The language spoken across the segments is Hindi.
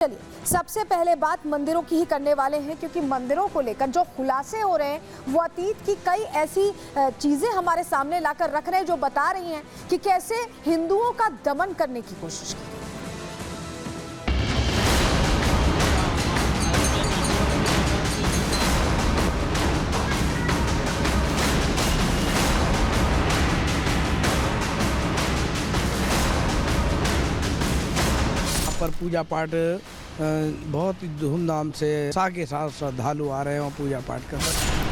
चलिए सबसे पहले बात मंदिरों की ही करने वाले हैं, क्योंकि मंदिरों को लेकर जो खुलासे हो रहे हैं वो अतीत की कई ऐसी चीजें हमारे सामने लाकर रख रहे हैं जो बता रही हैं कि कैसे हिंदुओं का दमन करने की कोशिश की। पर पूजा पाठ बहुत ही धूमधाम से उत्साह के साथ श्रद्धालु आ रहे हैं और पूजा पाठ कर रहे हैं।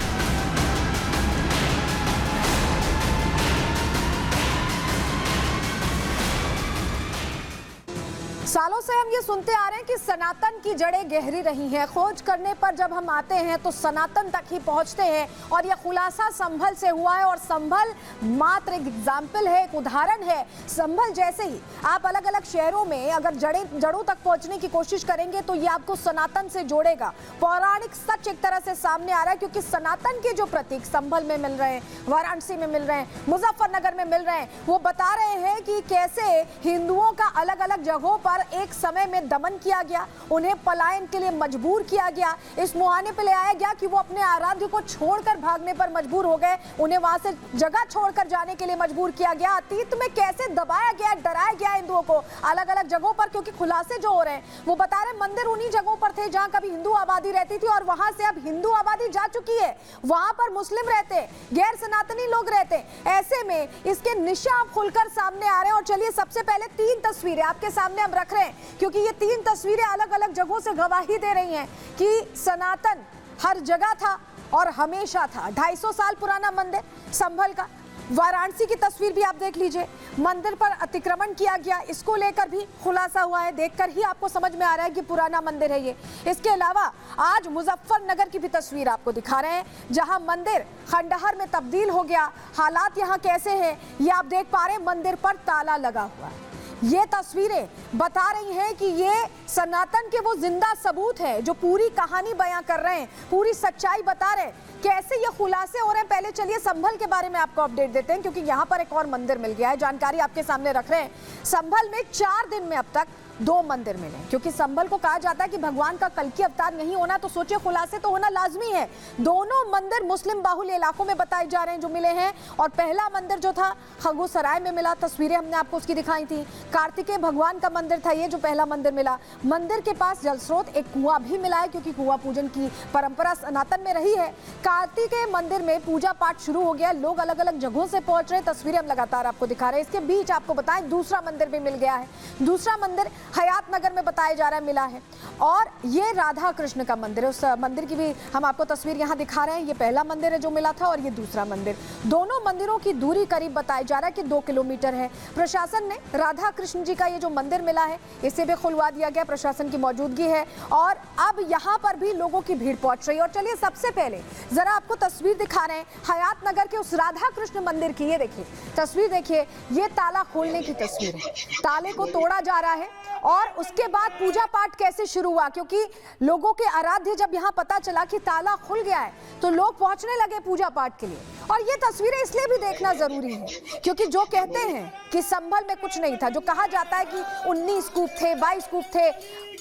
सालों से हम ये सुनते आ रहे हैं कि सनातन की जड़ें गहरी रही हैं। खोज करने पर जब हम आते हैं तो सनातन तक ही पहुंचते हैं, और यह खुलासा संभल से हुआ है। और संभल मात्र एक एग्जाम्पल है, एक उदाहरण है। संभल जैसे ही आप अलग अलग शहरों में अगर जड़ों तक पहुंचने की कोशिश करेंगे तो ये आपको सनातन से जोड़ेगा। पौराणिक सच एक तरह से सामने आ रहा है, क्योंकि सनातन के जो प्रतीक संभल में मिल रहे हैं, वाराणसी में मिल रहे हैं, मुजफ्फरनगर में मिल रहे हैं, वो बता रहे हैं कि कैसे हिंदुओं का अलग अलग जगहों पर एक समय में दमन किया गया, उन्हें पलायन के लिए मजबूर किया गया, इस मुहाने पे ले आया गया कि वो अपने आराध्य को छोड़कर भागने पर मजबूर हो गए, उन्हें वहां से जगह छोड़कर जाने के लिए मजबूर किया गया। अतीत में कैसे दबाया गया, डराया गया हिंदुओं को अलग अलग जगहों पर, क्योंकि खुलासे जो हो रहे हैं वो बता रहे मंदिर उन्हीं जगहों पर थे जहां कभी हिंदू आबादी रहती थी, और वहां से अब हिंदू आबादी जा चुकी है, वहां पर मुस्लिम रहते, गैर सनातनी लोग रहते। ऐसे में इसके निशान खुलकर सामने आ रहे हैं। और चलिए सबसे पहले 3 तस्वीरें आपके सामने हम रख रहे हैं, क्योंकि ये 3 तस्वीरें अलग अलग जगहों से गवाही दे रही हैं कि सनातन हर जगह था और हमेशा था। 250 साल पुराना मंदिर संभल का। वाराणसी की तस्वीर भी आप देख लीजिए, मंदिर पर अतिक्रमण किया गया, इसको लेकर भी खुलासा हुआ है। देखकर ही आपको समझ में आ रहा है कि पुराना मंदिर है ये। इसके अलावा आज मुजफ्फरनगर की भी तस्वीर आपको दिखा रहे हैं, जहां मंदिर खंडहर में तब्दील हो गया। हालात यहाँ कैसे हैं ये आप देख पा रहे हैं, मंदिर पर ताला लगा हुआ है। ये तस्वीरें बता रही हैं कि ये सनातन के वो जिंदा सबूत हैं जो पूरी कहानी बयां कर रहे हैं, पूरी सच्चाई बता रहे हैं। कैसे ये खुलासे हो रहे हैं, पहले चलिए संभल के बारे में आपको अपडेट देते हैं, क्योंकि यहाँ पर एक और मंदिर मिल गया है। जानकारी आपके सामने रख रहे हैं। संभल में 4 दिन में अब तक 2 मंदिर मिले, क्योंकि संभल को कहा जाता है कि भगवान का कल्कि अवतार नहीं होना, तो सोचिए खुलासे तो होना लाजमी है। दोनों मंदिर मुस्लिम बाहुल्य इलाकों में बताए जा रहे हैं जो मिले हैं। और पहला मंदिर जो था खगुसराय में मिला, तस्वीरें हमने आपको उसकी दिखाई थी। कार्तिकेय भगवान का मंदिर था ये जो पहला मंदिर मिला। मंदिर के पास जल स्रोत एक कुआं भी मिला है, क्योंकि कुआं पूजन की परंपरा सनातन में रही है। कार्तिकेय मंदिर में पूजा पाठ शुरू हो गया, लोग अलग अलग जगहों से पहुंच रहे, तस्वीरें हम लगातार आपको दिखा रहे हैं। इसके बीच आपको बताएं दूसरा मंदिर भी मिल गया है। दूसरा मंदिर हयात नगर में बताया जा रहा है मिला है, और ये राधा कृष्ण का मंदिर है। उस मंदिर की भी हम आपको तस्वीर यहाँ दिखा रहे हैं। ये पहला मंदिर है जो मिला था, और ये दूसरा मंदिर। दोनों मंदिरों की दूरी करीब बताया जा रहा है कि 2 किलोमीटर है। प्रशासन ने राधा कृष्ण जी का ये जो मंदिर मिला है इसे भी खुलवा दिया गया, प्रशासन की मौजूदगी है, और अब यहाँ पर भी लोगों की भीड़ पहुंच रही है। और चलिए सबसे पहले जरा आपको तस्वीर दिखा रहे हैं हयात नगर के उस राधा कृष्ण मंदिर की। ये देखिए तस्वीर, देखिए ये ताला खोलने की तस्वीर है। ताले को तोड़ा जा रहा है, और उसके बाद पूजा पाठ कैसे शुरू हुआ, क्योंकि लोगों के आराध्य जब यहाँ पता चला कि ताला खुल गया है तो लोग पहुंचने लगे पूजा पाठ के लिए। और ये तस्वीरें इसलिए भी देखना जरूरी है क्योंकि जो कहते हैं कि संभल में कुछ नहीं था, जो कहा जाता है कि 19 कूप थे, 22 कूप थे,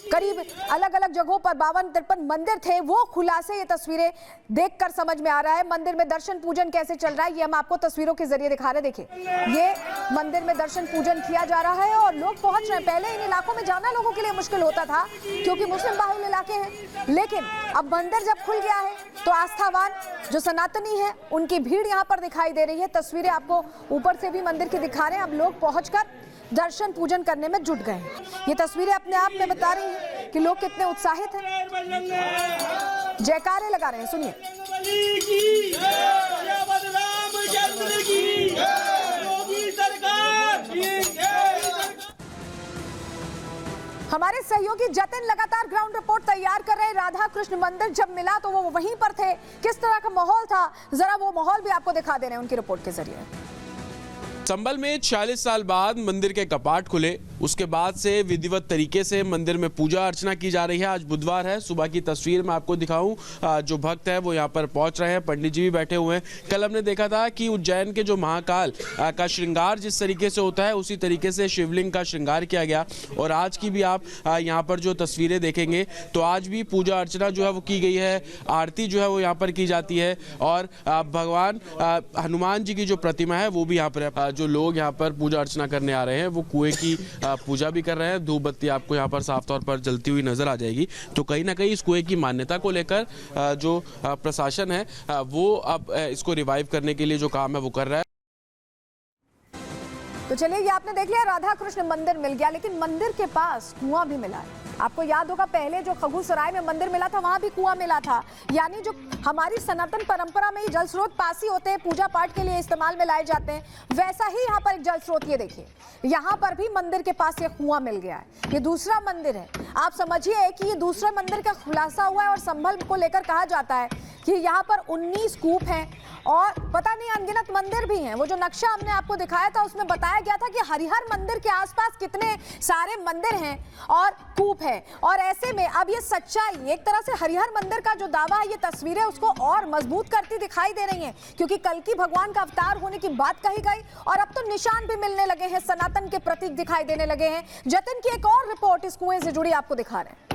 करीब अलग अलग जगहों पर 52-53 मंदिर थे, वो खुलासे ये तस्वीरें देखकर समझ में आ रहा है। मंदिर में दर्शन पूजन कैसे चल रहा है ये हम आपको तस्वीरों के जरिए दिखा रहे हैं। देखिए ये मंदिर में दर्शन पूजन किया जा रहा है और लोग पहुंच रहे हैं। पहले इन इलाकों में जाना लोगों के लिए मुश्किल होता था क्योंकि मुस्लिम बाहुल्य इलाके हैं, लेकिन अब मंदिर जब खुल गया है तो आस्थावान जो सनातनी है उनकी भीड़ यहाँ पर दिखाई दे रही है। तस्वीरें आपको ऊपर से भी मंदिर की दिखा रहे हैं। अब लोग पहुंचकर दर्शन पूजन करने में जुट गए हैं। ये तस्वीरें अपने आप में बता रही हैं कि लोग कितने उत्साहित हैं, जयकारे लगा रहे हैं। सुनिए। हमारे सहयोगी जतिन लगातार ग्राउंड रिपोर्ट तैयार कर रहे हैं। राधा कृष्ण मंदिर जब मिला तो वो वहीं पर थे, किस तरह का माहौल था, जरा वो माहौल भी आपको दिखा दे रहे हैं उनकी रिपोर्ट के जरिए। संभल में 46 साल बाद मंदिर के कपाट खुले। उसके बाद से विधिवत तरीके से मंदिर में पूजा अर्चना की जा रही है। आज बुधवार है। सुबह की तस्वीर मैं आपको दिखाऊं, जो भक्त है वो यहाँ पर पहुंच रहे हैं। पंडित जी भी बैठे हुए हैं। कल हमने देखा था कि उज्जैन के जो महाकाल का श्रृंगार जिस तरीके से होता है उसी तरीके से शिवलिंग का श्रृंगार किया गया। और आज की भी आप यहाँ पर जो तस्वीरें देखेंगे तो आज भी पूजा अर्चना जो है वो की गई है। आरती जो है वो यहाँ पर की जाती है और भगवान हनुमान जी की जो प्रतिमा है वो भी यहाँ पर है। जो लोग यहाँ पर पूजा अर्चना करने आ रहे हैं वो कुएं की पूजा भी कर रहे हैं। धूप बत्ती आपको यहाँ पर साफ तौर पर जलती हुई नजर आ जाएगी। तो कहीं ना कहीं इस कुएं की मान्यता को लेकर जो प्रशासन है वो अब इसको रिवाइव करने के लिए जो काम है वो कर रहा है। तो चलिए, ये आपने देख लिया, राधा कृष्ण मंदिर मिल गया, लेकिन मंदिर के पास कुआं भी मिला है। आपको याद होगा पहले जो खगुसराय में मंदिर मिला था वहां भी कुआं मिला था। यानी जो हमारी सनातन परंपरा में ही जल स्रोत पास ही होते हैं, पूजा पाठ के लिए इस्तेमाल में लाए जाते हैं, वैसा ही यहाँ पर एक जल स्रोत, ये देखिए यहाँ पर भी मंदिर के पास ये कुआं मिल गया है। ये दूसरा मंदिर है। आप समझिए कि ये दूसरे मंदिर का खुलासा हुआ है और संभल को लेकर कहा जाता है कि यहाँ पर 19 कूप हैं और पता नहीं अनगिनत मंदिर भी हैं। वो जो नक्शा हमने आपको दिखाया था उसमें बताया गया था कि हरिहर मंदिर के आसपास कितने सारे मंदिर हैं और कूप है। और ऐसे में अब ये सच्चाई, एक तरह से हरिहर मंदिर का जो दावा है, ये तस्वीरें उसको और मजबूत करती दिखाई दे रही हैं, क्योंकि कल की भगवान का अवतार होने की बात कही गई और अब तो निशान भी मिलने लगे हैं, सनातन के प्रतीक दिखाई देने लगे हैं। जतिन की एक और रिपोर्ट इस कुएं से जुड़ी आपको दिखा रहे हैं।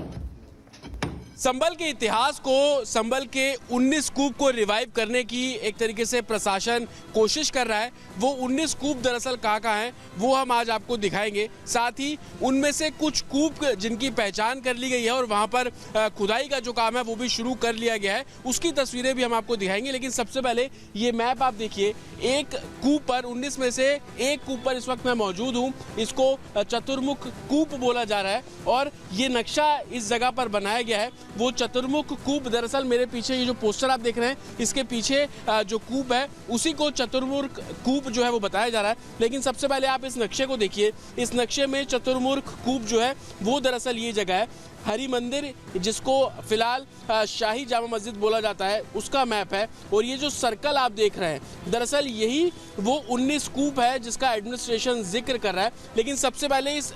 संभल के इतिहास को, संभल के 19 कूप को रिवाइव करने की एक तरीके से प्रशासन कोशिश कर रहा है। वो 19 कूप दरअसल कहाँ हैं वो हम आज आपको दिखाएंगे। साथ ही उनमें से कुछ कूप जिनकी पहचान कर ली गई है और वहाँ पर खुदाई का जो काम है वो भी शुरू कर लिया गया है, उसकी तस्वीरें भी हम आपको दिखाएंगे। लेकिन सबसे पहले ये मैप आप देखिए। एक कूप पर, 19 में से एक कूप पर इस वक्त मैं मौजूद हूँ। इसको चतुर्मुख कूप बोला जा रहा है और ये नक्शा इस जगह पर बनाया गया है। वो चतुर्मुख कूप, दरअसल मेरे पीछे ये जो पोस्टर आप देख रहे हैं इसके पीछे जो कूप है उसी को चतुर्मुख कूप जो है वो बताया जा रहा है। लेकिन सबसे पहले आप इस नक्शे को देखिए। इस नक्शे में चतुर्मुख कूप जो है वो दरअसल ये जगह है। हरि मंदिर, जिसको फिलहाल शाही जामा मस्जिद बोला जाता है, उसका मैप है। और ये जो सर्कल आप देख रहे हैं दरअसल यही वो 19 कूप है जिसका एडमिनिस्ट्रेशन जिक्र कर रहा है। लेकिन सबसे पहले इस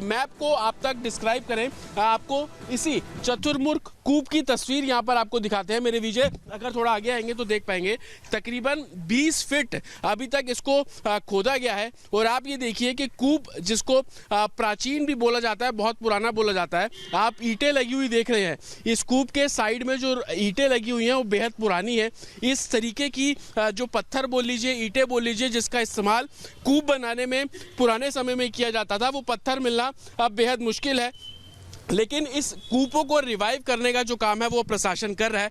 मैप को आप तक डिस्क्राइब करें। आपको इसी चतुर्मुख कूप की तस्वीर यहाँ पर आपको दिखाते हैं। मेरे विजय अगर थोड़ा आगे आएंगे तो देख पाएंगे। तकरीबन 20 फीट अभी तक इसको खोदा गया है। और आप ये देखिए कि कूप, जिसको प्राचीन भी बोला जाता है, बहुत पुराना बोला जाता है, आप ईंटें लगी हुई देख रहे हैं। इस कूप के साइड में जो ईंटें लगी हुई हैं वो बेहद पुरानी है। इस तरीके की जो पत्थर बोल लीजिए, ईंटें बोल लीजिए, जिसका इस्तेमाल कूप बनाने में पुराने समय में किया जाता था, वो पत्थर मिलना अब बेहद मुश्किल है। लेकिन इस कूपों को रिवाइव करने का जो काम है वो प्रशासन कर रहा है।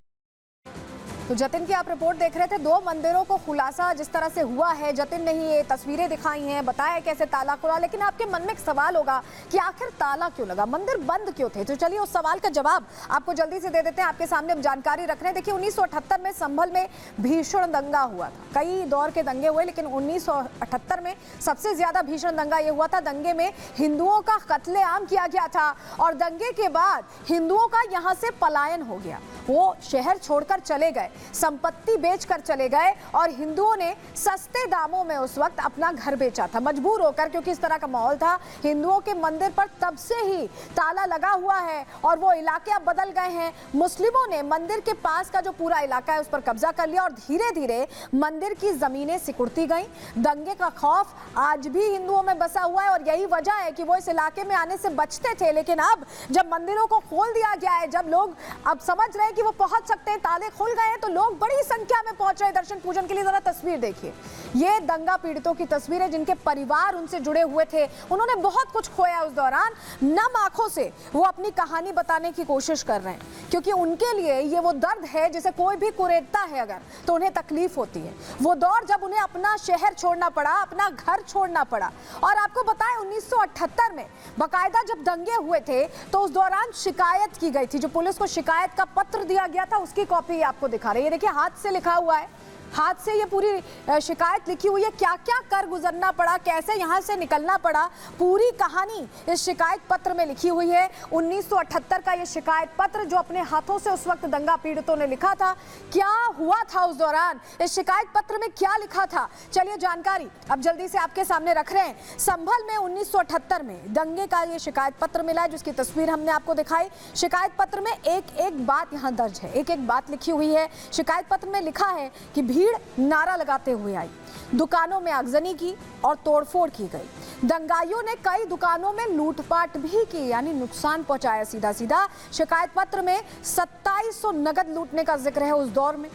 तो जतिन की आप रिपोर्ट देख रहे थे। 2 मंदिरों को खुलासा जिस तरह से हुआ है, जतिन ने ही ये तस्वीरें दिखाई हैं, बताया कैसे ताला खुला। लेकिन आपके मन में एक सवाल होगा कि आखिर ताला क्यों लगा, मंदिर बंद क्यों थे? तो चलिए उस सवाल का जवाब आपको जल्दी से दे देते हैं। आपके सामने हम जानकारी रख रहे हैं। देखिए 1978 में संभल में भीषण दंगा हुआ था। कई दौर के दंगे हुए, लेकिन 1978 में सबसे ज्यादा भीषण दंगा ये हुआ था। दंगे में हिंदुओं का कत्लेआम किया गया था और दंगे के बाद हिंदुओं का यहाँ से पलायन हो गया। वो शहर छोड़कर चले गए, संपत्ति बेचकर चले गए और हिंदुओं ने सस्ते दामों में उस वक्त अपना घर बेचा था, मजबूर होकर, क्योंकि इस तरह का माहौल था। हिंदुओं के मंदिर पर तब से ही ताला लगा हुआ है और वो इलाके अब बदल गए हैं। मुस्लिमों ने मंदिर के पास का जो पूरा इलाका है उस पर कब्जा कर लिया और धीरे धीरे मंदिर की जमीनें सिकुड़ती गई। दंगे का खौफ आज भी हिंदुओं में बसा हुआ है और यही वजह है कि वो इस इलाके में आने से बचते थे। लेकिन अब जब मंदिरों को खोल दिया गया है, जब लोग अब समझ रहे हैं कि वो पहुंच सकते हैं, ताले खुल गए हैं, तो लोग बड़ी संख्या में पहुंच रहे दर्शन पूजन के लिए। जरा तस्वीर देखिए। ये दंगा पीड़ितों की तस्वीर है जिनके परिवार उनसे जुड़े हुए थे। उन्होंने बहुत कुछ खोया उस दौरान। नम आंखों से वो अपनी कहानी बताने की कोशिश कर रहे हैं, क्योंकि उनके लिए ये वो दर्द है जिसे कोई भी कुरेदता है अगर, तो उन्हें तकलीफ होती है। वो दौर जब उन्हें अपना शहर छोड़ना पड़ा, अपना घर छोड़ना पड़ा। और आपको बताएं 1978 में बाकायदा जब दंगे हुए थे तो उस दौरान शिकायत की गई थी। जो पुलिस को शिकायत का पत्र दिया गया था उसकी कॉपी आपको दिखा रही है। देखिए हाथ से लिखा हुआ है, हाथ से ये पूरी शिकायत लिखी हुई है, क्या क्या कर गुजरना पड़ा, कैसे यहाँ से निकलना पड़ा, पूरी कहानी इस शिकायत पत्र में लिखी हुई है। 1978 का ये शिकायत पत्र जो अपने हाथों से उस वक्त दंगा पीड़ितों ने लिखा था, क्या हुआ था उस दौरान, इस शिकायत पत्र में क्या लिखा था, चलिए जानकारी अब जल्दी से आपके सामने रख रहे हैं। संभल में 1978 में दंगे का ये शिकायत पत्र मिला है, जिसकी तस्वीर हमने आपको दिखाई। शिकायत पत्र में एक एक बात यहाँ दर्ज है, एक एक बात लिखी हुई है। शिकायत पत्र में लिखा है कि भीड़ नारा लगाते हुए आई, दुकानों में आगजनी की और तोड़फोड़ की गई। दंगाइयों ने कई दुकानों में लूटपाट भी की, यानी नुकसान पहुंचाया सीधा सीधा। शिकायत पत्र में 2700 नगद लूटने का जिक्र है। उस दौर में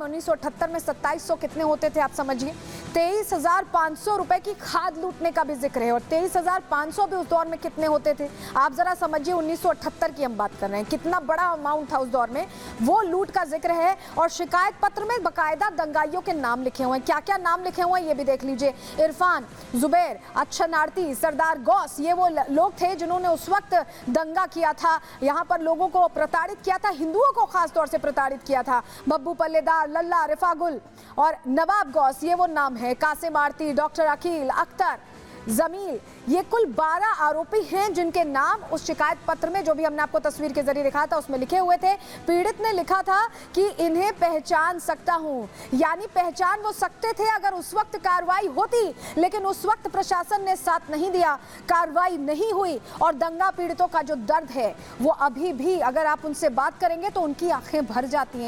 1978 में 2700 कितने होते थे आप समझिए। 23,500 रुपए की खाद लूटने का भी जिक्र है, और 23,500 भी उस दौर में कितने होते थे आप जरा समझिए। 1978 की हम बात कर रहे हैं, कितना बड़ा अमाउंट था उस दौर में, वो लूट का जिक्र है। और शिकायत पत्र में बकायदा दंगाइयों के नाम लिखे हुए हैं, क्या क्या नाम लिखे हुए हैं ये भी देख लीजिए। इरफान, जुबैर, अच्छन आरती, सरदार गौस, ये वो लोग थे जिन्होंने उस वक्त दंगा किया था, यहाँ पर लोगों को प्रताड़ित किया था, हिंदुओं को खास तौर से प्रताड़ित किया था। बब्बू पल्लेदार, लल्ला, रिफागुल और नवाब गौस, ये वो नाम है। कासिम आरती, डॉक्टर अकील, अख्तर, जमील, ये कुल 12 आरोपी हैं जिनके नाम उस शिकायत पत्र में, जो भी हमने आपको तस्वीर के जरिए दिखाया था, उसमें लिखे हुए थे। पीड़ित ने लिखा था कि इन्हें पहचान सकता हूं, यानी पहचान वो सकते थे अगर उस वक्त कार्रवाई होती, लेकिन उस वक्त प्रशासन ने साथ नहीं दिया, कार्रवाई नहीं हुई। और दंगा पीड़ितों का जो दर्द है वो अभी भी अगर आप उनसे बात करेंगे तो उनकी आंखें भर जाती हैं।